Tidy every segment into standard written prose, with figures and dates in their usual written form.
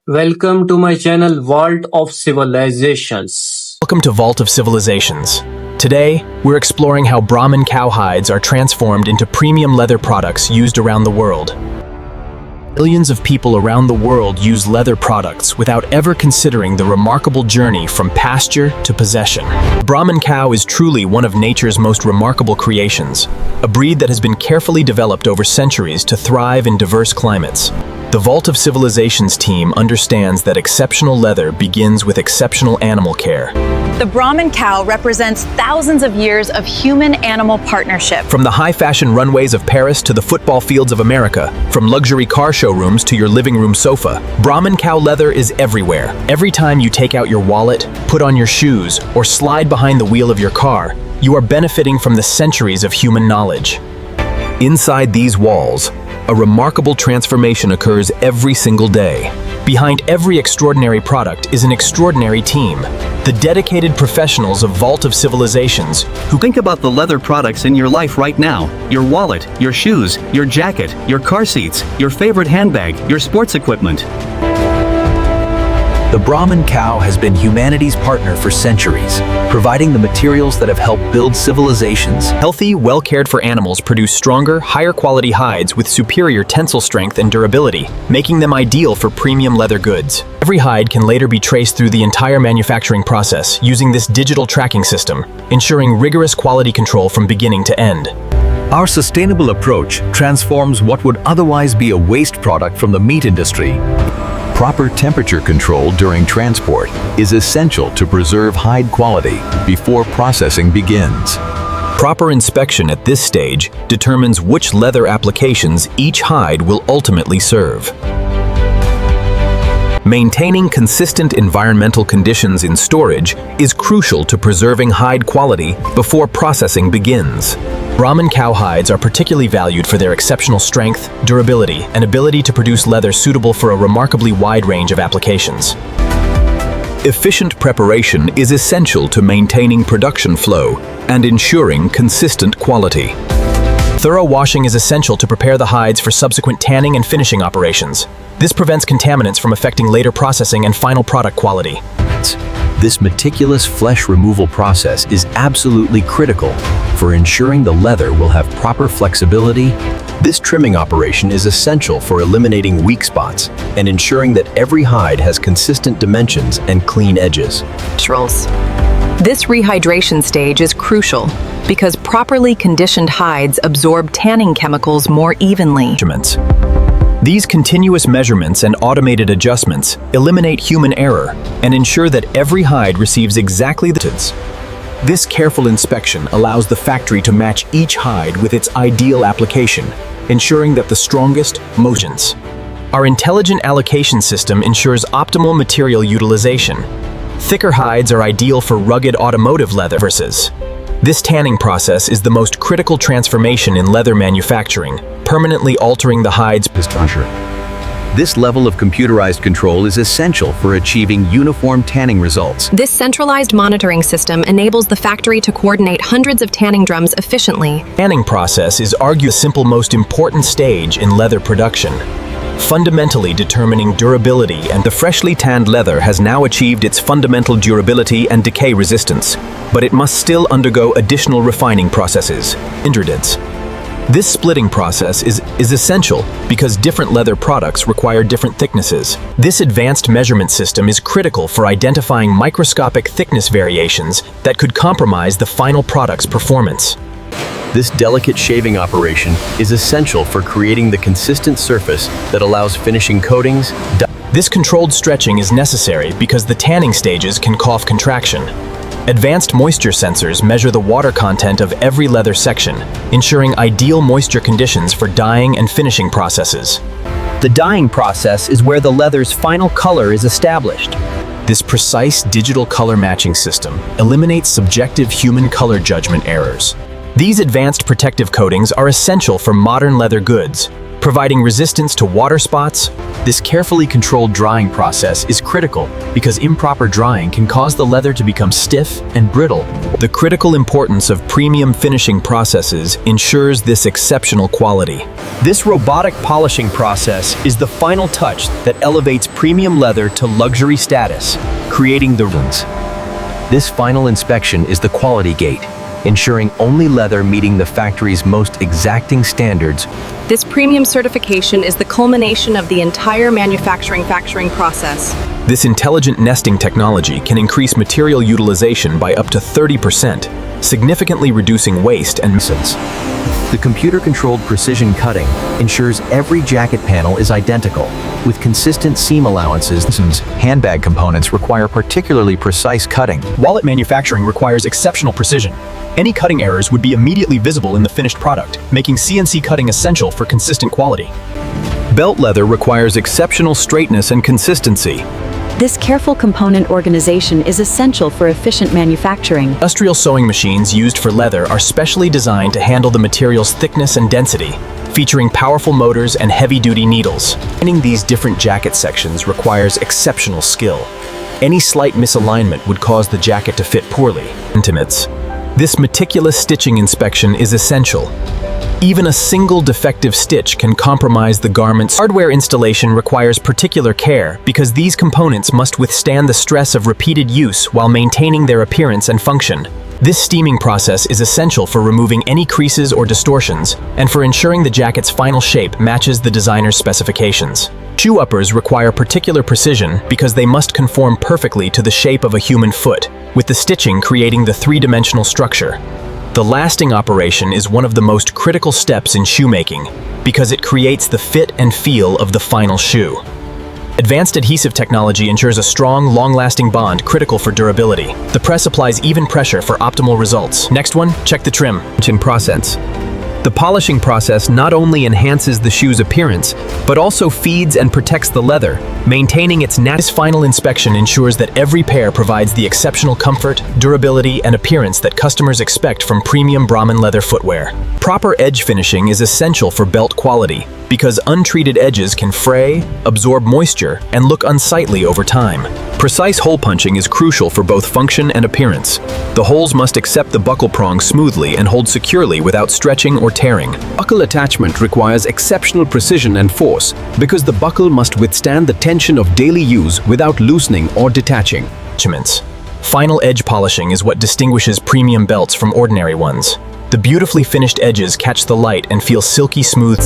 Welcome to my channel Vault of Civilizations. Welcome to Vault of Civilizations. Today, we're exploring how Brahman cow hides are transformed into premium leather products used around the world. Millions of people around the world use leather products without ever considering the remarkable journey from pasture to possession. The Brahman cow is truly one of nature's most remarkable creations, a breed that has been carefully developed over centuries to thrive in diverse climates. The Vault of Civilizations team understands that exceptional leather begins with exceptional animal care. The Brahman cow represents thousands of years of human-animal partnership. From the high-fashion runways of Paris to the football fields of America, from luxury car showrooms to your living room sofa, Brahman cow leather is everywhere. Every time you take out your wallet, put on your shoes, or slide behind the wheel of your car, you are benefiting from the centuries of human knowledge. Inside these walls, a remarkable transformation occurs every single day. Behind every extraordinary product is an extraordinary team, the dedicated professionals of Vault of Civilizations who Think about the leather products in your life right now. Your wallet, your shoes, your jacket, your car seats, your favorite handbag, your sports equipment. The Brahman cow has been humanity's partner for centuries, providing the materials that have helped build civilizations. Healthy, well-cared-for animals produce stronger, higher-quality hides with superior tensile strength and durability, making them ideal for premium leather goods. Every hide can later be traced through the entire manufacturing process using this digital tracking system, ensuring rigorous quality control from beginning to end. Our sustainable approach transforms what would otherwise be a waste product from the meat industry. Proper temperature control during transport is essential to preserve hide quality before processing begins. Proper inspection at this stage determines which leather applications each hide will ultimately serve. Maintaining consistent environmental conditions in storage is crucial to preserving hide quality before processing begins. Brahman cow hides are particularly valued for their exceptional strength, durability, and ability to produce leather suitable for a remarkably wide range of applications. Efficient preparation is essential to maintaining production flow and ensuring consistent quality. Thorough washing is essential to prepare the hides for subsequent tanning and finishing operations. This prevents contaminants from affecting later processing and final product quality. This meticulous flesh removal process is absolutely critical for ensuring the leather will have proper flexibility. This trimming operation is essential for eliminating weak spots and ensuring that every hide has consistent dimensions and clean edges. This rehydration stage is crucial because properly conditioned hides absorb tanning chemicals more evenly. These continuous measurements and automated adjustments eliminate human error and ensure that every hide receives exactly the tons. This careful inspection allows the factory to match each hide with its ideal application, ensuring that the strongest motions. Our intelligent allocation system ensures optimal material utilization. Thicker hides are ideal for rugged automotive leather versus. This tanning process is the most critical transformation in leather manufacturing, permanently altering the hide's posture. This level of computerized control is essential for achieving uniform tanning results. This centralized monitoring system enables the factory to coordinate hundreds of tanning drums efficiently. The tanning process is arguably the simple most important stage in leather production, fundamentally determining durability, and the freshly tanned leather has now achieved its fundamental durability and decay resistance, but it must still undergo additional refining processes. Ingredients. This splitting process is essential because different leather products require different thicknesses. This advanced measurement system is critical for identifying microscopic thickness variations that could compromise the final product's performance. This delicate shaving operation is essential for creating the consistent surface that allows finishing coatings. This controlled stretching is necessary because the tanning stages can cause contraction. Advanced moisture sensors measure the water content of every leather section, ensuring ideal moisture conditions for dyeing and finishing processes. The dyeing process is where the leather's final color is established. This precise digital color matching system eliminates subjective human color judgment errors. These advanced protective coatings are essential for modern leather goods, providing resistance to water spots. This carefully controlled drying process is critical because improper drying can cause the leather to become stiff and brittle. The critical importance of premium finishing processes ensures this exceptional quality. This robotic polishing process is the final touch that elevates premium leather to luxury status, creating the runes. This final inspection is the quality gate, ensuring only leather meeting the factory's most exacting standards. This premium certification is the culmination of the entire manufacturing process. This intelligent nesting technology can increase material utilization by up to 30%, significantly reducing waste and emissions. The computer-controlled precision cutting ensures every jacket panel is identical, with consistent seam allowances. Handbag components require particularly precise cutting. Wallet manufacturing requires exceptional precision. Any cutting errors would be immediately visible in the finished product, making CNC cutting essential for consistent quality. Belt leather requires exceptional straightness and consistency. This careful component organization is essential for efficient manufacturing. Industrial sewing machines used for leather are specially designed to handle the material's thickness and density, featuring powerful motors and heavy-duty needles. Aligning these different jacket sections requires exceptional skill. Any slight misalignment would cause the jacket to fit poorly. Intimates. This meticulous stitching inspection is essential. Even a single defective stitch can compromise the garment's hardware. Installation requires particular care because these components must withstand the stress of repeated use while maintaining their appearance and function. This steaming process is essential for removing any creases or distortions and for ensuring the jacket's final shape matches the designer's specifications. Shoe uppers require particular precision because they must conform perfectly to the shape of a human foot, with the stitching creating the three-dimensional structure. The lasting operation is one of the most critical steps in shoemaking because it creates the fit and feel of the final shoe. Advanced adhesive technology ensures a strong, long-lasting bond critical for durability. The press applies even pressure for optimal results. Next one, check the trim. Process. The polishing process not only enhances the shoe's appearance, but also feeds and protects the leather, maintaining its natural. This final inspection ensures that every pair provides the exceptional comfort, durability, and appearance that customers expect from premium Brahman leather footwear. Proper edge finishing is essential for belt quality, because untreated edges can fray, absorb moisture, and look unsightly over time. Precise hole punching is crucial for both function and appearance. The holes must accept the buckle prong smoothly and hold securely without stretching or tearing. Buckle attachment requires exceptional precision and force because the buckle must withstand the tension of daily use without loosening or detaching. Final edge polishing is what distinguishes premium belts from ordinary ones. The beautifully finished edges catch the light and feel silky smooth.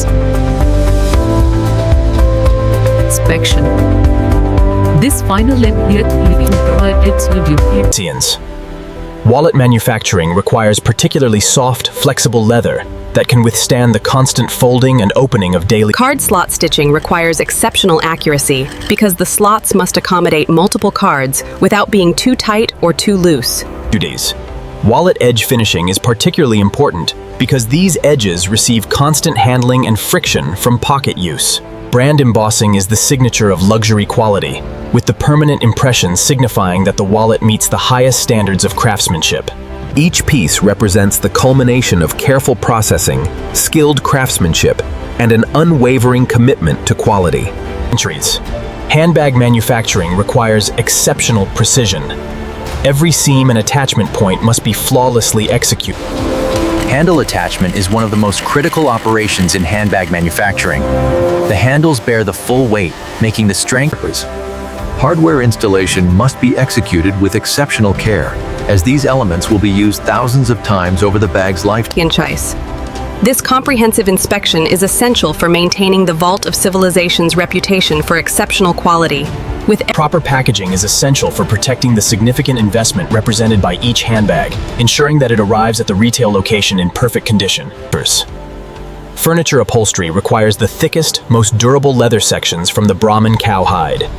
Inspection. This final Wallet manufacturing requires particularly soft, flexible leather that can withstand the constant folding and opening of daily. Card slot stitching requires exceptional accuracy because the slots must accommodate multiple cards without being too tight or too loose. Duties. Wallet edge finishing is particularly important because these edges receive constant handling and friction from pocket use. Brand embossing is the signature of luxury quality, with the permanent impression signifying that the wallet meets the highest standards of craftsmanship. Each piece represents the culmination of careful processing, skilled craftsmanship, and an unwavering commitment to quality. Handbag manufacturing requires exceptional precision. Every seam and attachment point must be flawlessly executed. Handle attachment is one of the most critical operations in handbag manufacturing. The handles bear the full weight, making the strength. Hardware installation must be executed with exceptional care, as these elements will be used thousands of times over the bag's lifetime. This comprehensive inspection is essential for maintaining the Vault of Civilization's reputation for exceptional quality. Proper packaging is essential for protecting the significant investment represented by each handbag, ensuring that it arrives at the retail location in perfect condition. Furniture upholstery requires the thickest, most durable leather sections from the Brahman cow hide.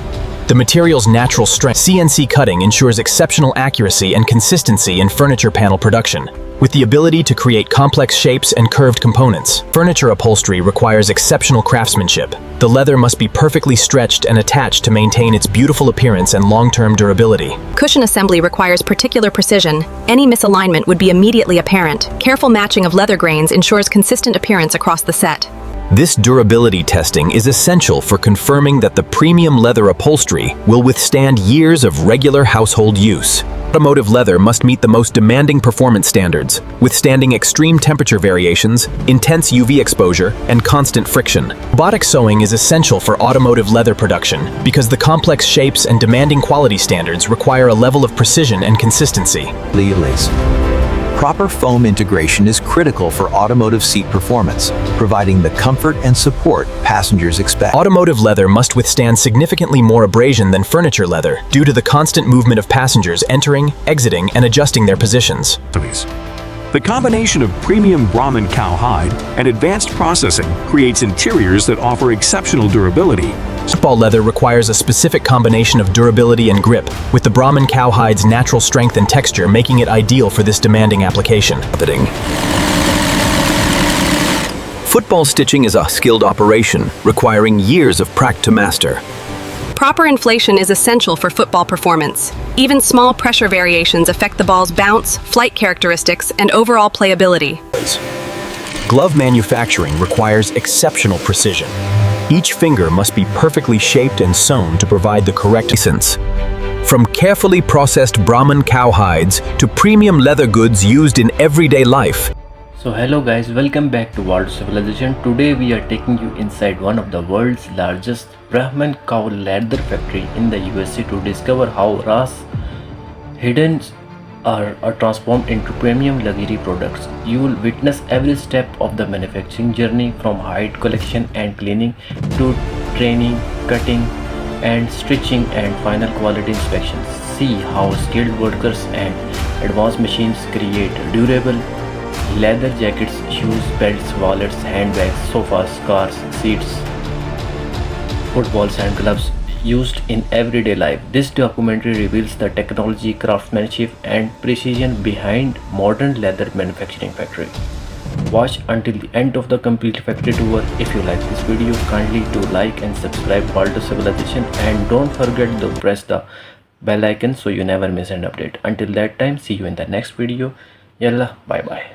The material's natural strength. CNC cutting ensures exceptional accuracy and consistency in furniture panel production, with the ability to create complex shapes and curved components. Furniture upholstery requires exceptional craftsmanship. The leather must be perfectly stretched and attached to maintain its beautiful appearance and long-term durability. Cushion assembly requires particular precision. Any misalignment would be immediately apparent. Careful matching of leather grains ensures consistent appearance across the set. This durability testing is essential for confirming that the premium leather upholstery will withstand years of regular household use. Automotive leather must meet the most demanding performance standards, withstanding extreme temperature variations, intense UV exposure, and constant friction. Robotic sewing is essential for automotive leather production because the complex shapes and demanding quality standards require a level of precision and consistency. Proper foam integration is critical for automotive seat performance, providing the comfort and support passengers expect. Automotive leather must withstand significantly more abrasion than furniture leather due to the constant movement of passengers entering, exiting, and adjusting their positions. The combination of premium Brahman cowhide and advanced processing creates interiors that offer exceptional durability. Football leather requires a specific combination of durability and grip, with the Brahman cowhide's natural strength and texture making it ideal for this demanding application. Football stitching is a skilled operation, requiring years of practice to master. Proper inflation is essential for football performance. Even small pressure variations affect the ball's bounce, flight characteristics, and overall playability. Glove manufacturing requires exceptional precision. Each finger must be perfectly shaped and sewn to provide the correct essence. From carefully processed Brahman cowhides to premium leather goods used in everyday life. So hello guys, welcome back to World of Civilization. Today we are taking you inside one of the world's largest Brahman cow leather factory in the USA to discover how raw hidden are transformed into premium luxury products. You will witness every step of the manufacturing journey, from hide collection and cleaning to training, cutting and stitching and final quality inspections. See how skilled workers and advanced machines create durable leather jackets, shoes, belts, wallets, handbags, sofas, cars, seats, footballs and gloves used in everyday life. This documentary reveals the technology, craftsmanship and precision behind modern leather manufacturing factory. Watch until the end of the complete factory tour. If you like this video, kindly do like and subscribe World of Civilization, and don't forget to press the bell icon so you never miss an update. Until that time, see you in the next video. Yalla, bye bye.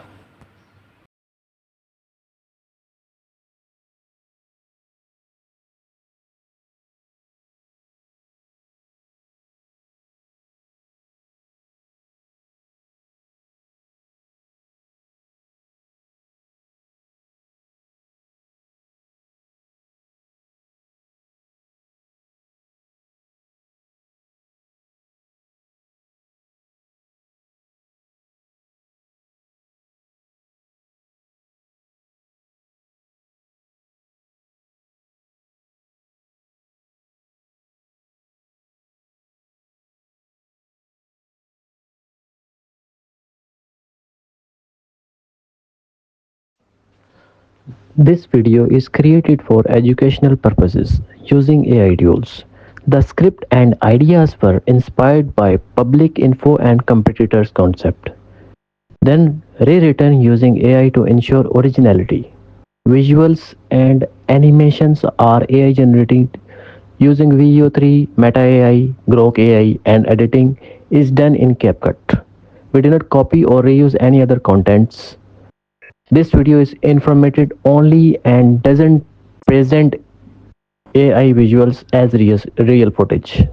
This video is created for educational purposes using AI tools. The script and ideas were inspired by public info and competitors concept, then rewritten using AI to ensure originality. Visuals and animations are AI generated using VO3, Meta AI, Grok AI, and editing is done in CapCut. We do not copy or reuse any other contents. This video is informative only and doesn't present AI visuals as real footage.